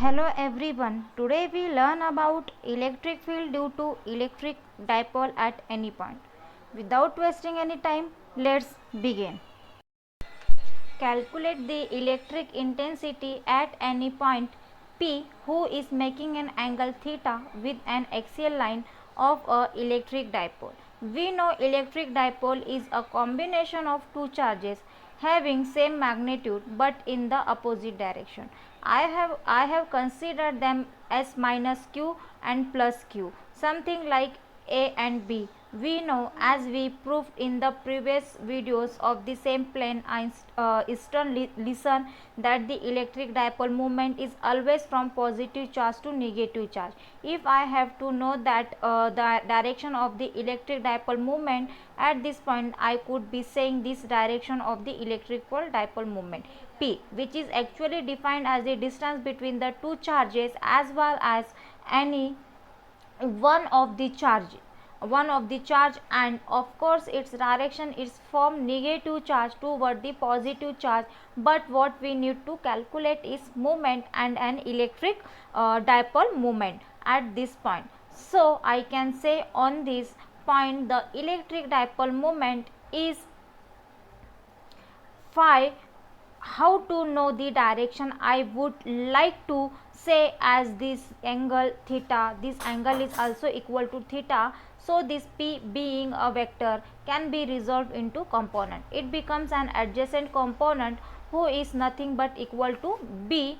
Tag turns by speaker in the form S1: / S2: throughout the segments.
S1: Hello everyone. Today we learn about electric field due to electric dipole at any point. Without wasting any time, let's begin. Calculate the electric intensity at any point P who is making an angle theta with an axial line of a electric dipole. We know electric dipole is a combination of two charges having same magnitude but in the opposite direction. I have considered them as minus q and plus q, something like A and B. We know, as we proved in the previous videos of the same plane Eastern lesson, that the electric dipole moment is always from positive charge to negative charge. If I have to know that the direction of the electric dipole moment at this point, I could be saying this direction of the electric dipole moment P, which is actually defined as the distance between the two charges as well as any one of the charge, and of course its direction is from negative charge toward the positive charge. But what we need to calculate is moment and an electric dipole moment at this point. So I can say on this point the electric dipole moment is phi. How to know the direction? I would like to say as this angle theta, this angle is also equal to theta, so this P being a vector can be resolved into component. It becomes an adjacent component who is nothing but equal to B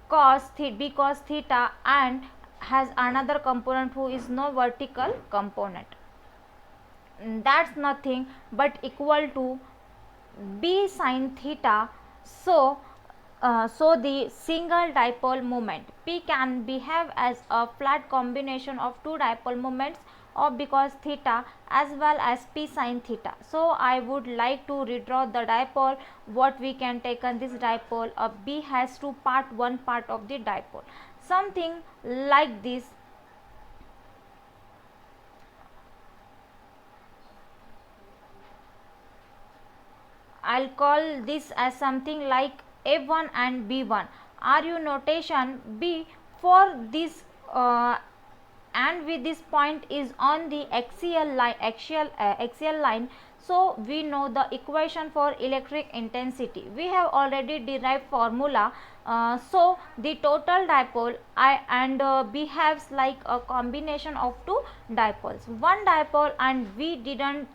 S1: cos theta, and has another component who is no vertical component. That's nothing but equal to B sin theta. So the single dipole moment P can behave as a flat combination of two dipole moments of because theta as well as P sin theta. So I would like to redraw the dipole. What we can take on this dipole, B has to part one part of the dipole, something like this. I'll call this as something like F1 and B1. RU notation B for this and with this point is on the axial line. So we know the equation for electric intensity. We have already derived formula. So the total dipole I and behaves like a combination of two dipoles. One dipole, and we didn't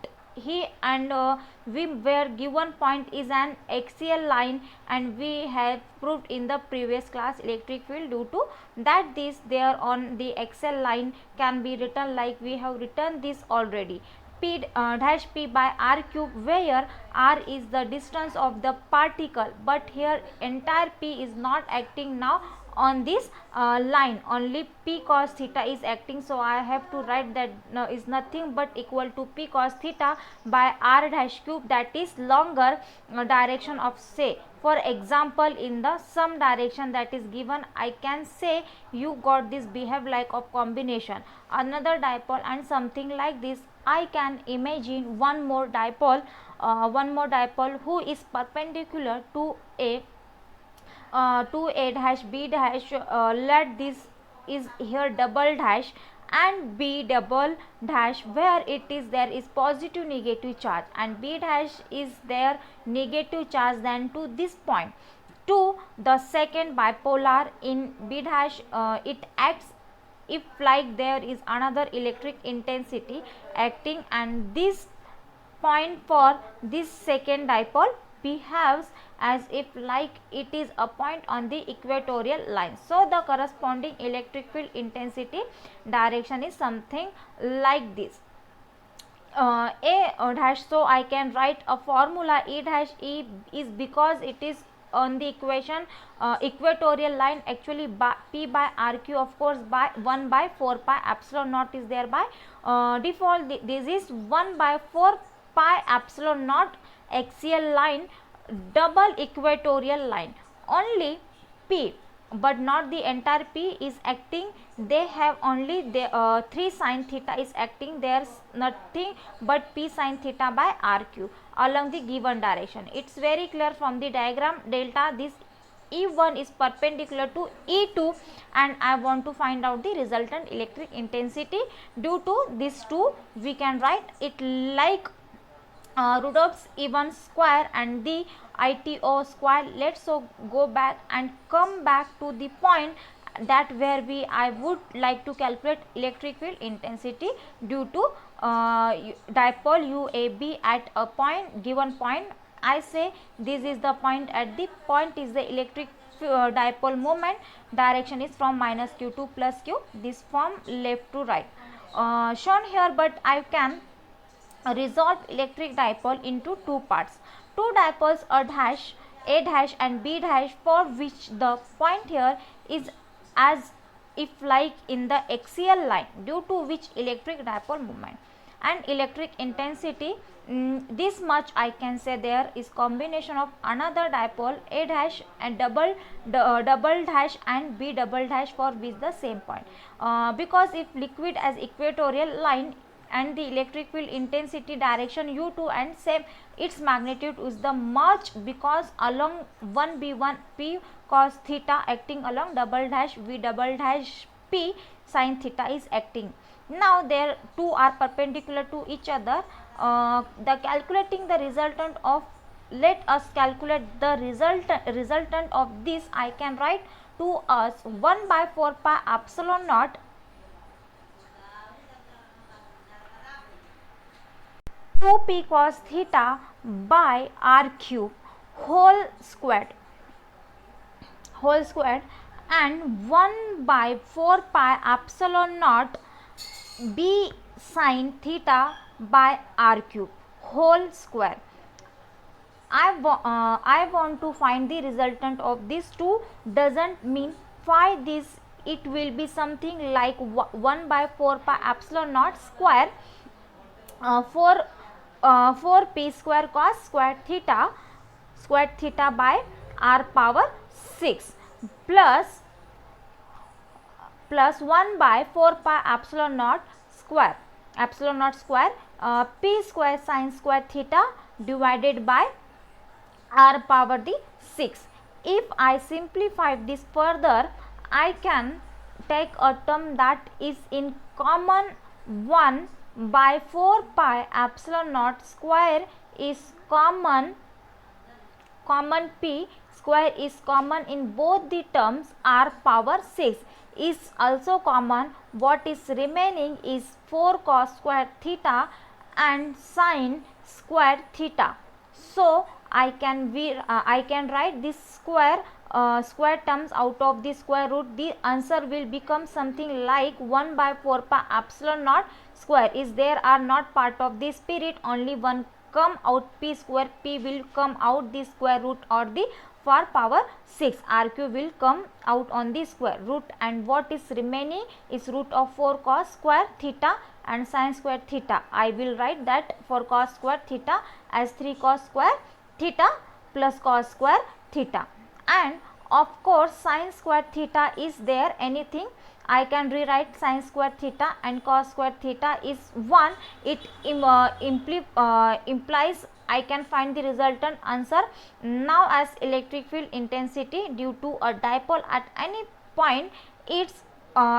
S1: we were given point is an axial line, and we have proved in the previous class electric field due to that this there on the axial line can be written like we have written this already, P dash P by r cube, where r is the distance of the particle, but here entire P is not acting now on this line, only P cos theta is acting. So I have to write that is nothing but equal to P cos theta by r dash cube, that is longer direction of, say for example in the some direction that is given, I can say you got this behave like of combination another dipole and something like this. I can imagine one more dipole who is perpendicular to A dash B dash, let this is here double dash and B double dash, where it is there is positive negative charge, and B dash is there negative charge then to this point to the second bipolar in B dash. It acts if like there is another electric intensity acting, and this point for this second dipole behaves as if like it is a point on the equatorial line. So the corresponding electric field intensity direction is something like this. A dash, so I can write a formula E dash E is because it is on the equation equatorial line, actually by P by RQ, of course by 1 by 4 pi epsilon naught is there by default. This is 1 by 4 pi epsilon naught axial line, double equatorial line, only P but not the entire P is acting. They have only the 3 sin theta is acting. There is nothing but P sin theta by RQ along the given direction. It's very clear from the diagram delta. This E1 is perpendicular to E2, and I want to find out the resultant electric intensity due to these two. We can write it like root of E1 square and the ITO square. Let's so go back and come back to the point that where I would like to calculate electric field intensity due to dipole UAB at a given point. I say this is the point, at the point is the electric dipole moment, direction is from minus q to plus q, this from left to right shown here, but I can resolve electric dipole into two parts. Two dipoles A dash and B dash, for which the point here is as if like in the axial line, due to which electric dipole moment and electric intensity, this much I can say there is combination of another dipole A dash and double dash and B double dash, for which the same point, because if liquid as equatorial line and the electric field intensity direction u2 and same, its magnitude is the much, because along 1b1 p cos theta acting along double dash v double dash p sin theta is acting. Now there two are perpendicular to each other. The calculating the resultant of, let us calculate the resultant of this. I can write to us 1 by 4 pi epsilon naught 2 p cos theta by r cube whole squared and 1 by 4 pi epsilon naught b sin theta by r cube whole square. I want to find the resultant of these two. Doesn't mean phi this, it will be something like 1 by 4 pi epsilon naught square 4 p square cos square theta by r power 6 plus 1 by 4 pi epsilon naught square p square sin square theta divided by r power the 6. If I simplify this further, I can take a term that is in common. 1 by 4 pi epsilon naught square is common p square is common in both the terms, r power 6 is also common. What is remaining is 4 cos square theta and sin square theta. So I can write this square terms out of the square root. The answer will become something like 1 by 4 pi epsilon naught square is there are not part of the spirit, only one come out, p square, p will come out the square root or the 4 power 6, r cube will come out on the square root, and what is remaining is root of 4 cos square theta and sin square theta. I will write that for cos square theta as 3 cos square theta plus cos square theta, and of course sin square theta is there, anything I can rewrite sin square theta and cos square theta is 1. It implies I can find the resultant answer. Now as electric field intensity due to a dipole at any point, it's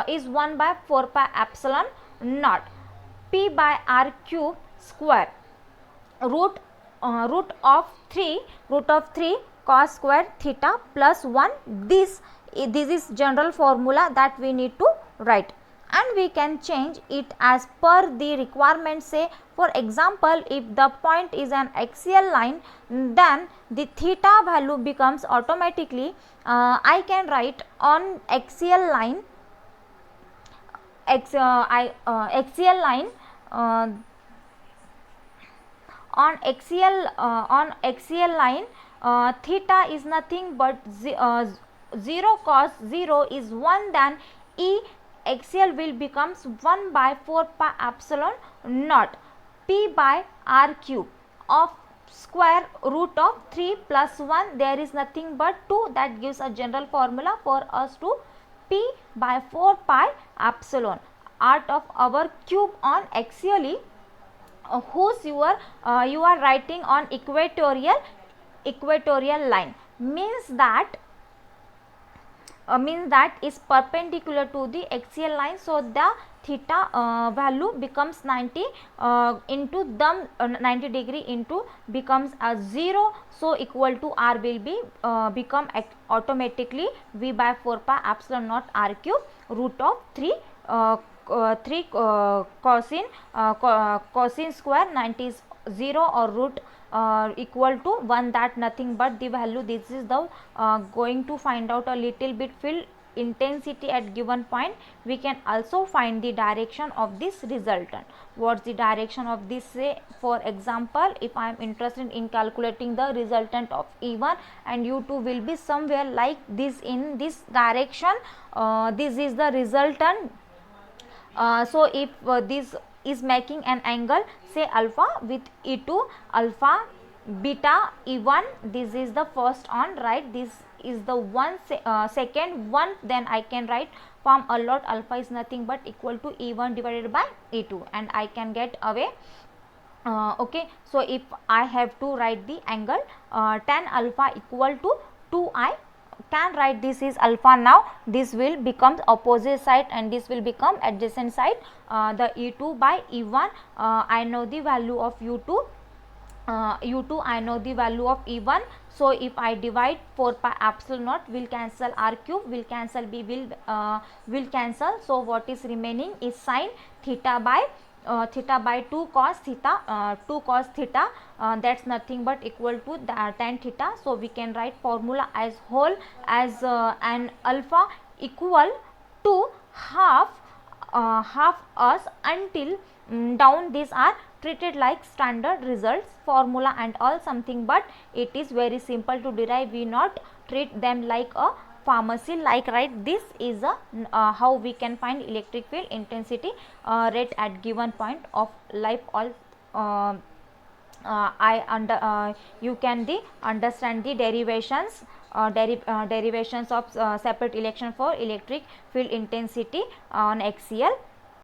S1: is 1 by 4 pi epsilon naught p by r cube square root of 3 cos square theta plus 1. This is general formula that we need to write, and we can change it as per the requirement. Say for example, if the point is an axial line, then the theta value becomes automatically I can write on axial line on axial line theta is nothing but 0 cos 0 is 1, then E axial will becomes 1 by 4 pi epsilon naught p by r cube of square root of 3 plus 1, there is nothing but 2, that gives a general formula for us to p by 4 pi epsilon art of our cube on axially whose you are writing on equatorial line, means that means that is perpendicular to the axial line, so the theta value becomes 90 into the 90 degree into becomes a 0, so equal to r will be become automatically v by 4 pi epsilon naught r cube root of 3 cosine square 90 is 0 or root equal to 1, that nothing but the value. This is the going to find out a little bit field intensity at given point. We can also find the direction of this resultant. What's the direction of this? Say for example, if I am interested in calculating the resultant of E1 and U2 will be somewhere like this in this direction, this is the resultant. So if this is making an angle say alpha with E2, alpha beta E1, this is the first on right, this is the second one, then I can write form a lot alpha is nothing but equal to E1 divided by E2 and I can get away. Okay, so if I have to write the angle tan alpha equal to 2I, can write this is alpha. Now this will become opposite side and this will become adjacent side. The E2 by E1, I know the value of U2, I know the value of E1. So if I divide 4 pi epsilon naught, will cancel r cube, will cancel b, will cancel. So what is remaining is sin theta by 2 cos theta, 2 cos theta, that's nothing but equal to the tan theta. So we can write formula as whole as an alpha equal to half us until down. These are treated like standard results formula and all something, but it is very simple to derive. We not treat them like a pharmacy, like right. This is a how we can find electric field intensity rate at given point of life. All you can understand the derivations derivations of separate equation for electric field intensity on axial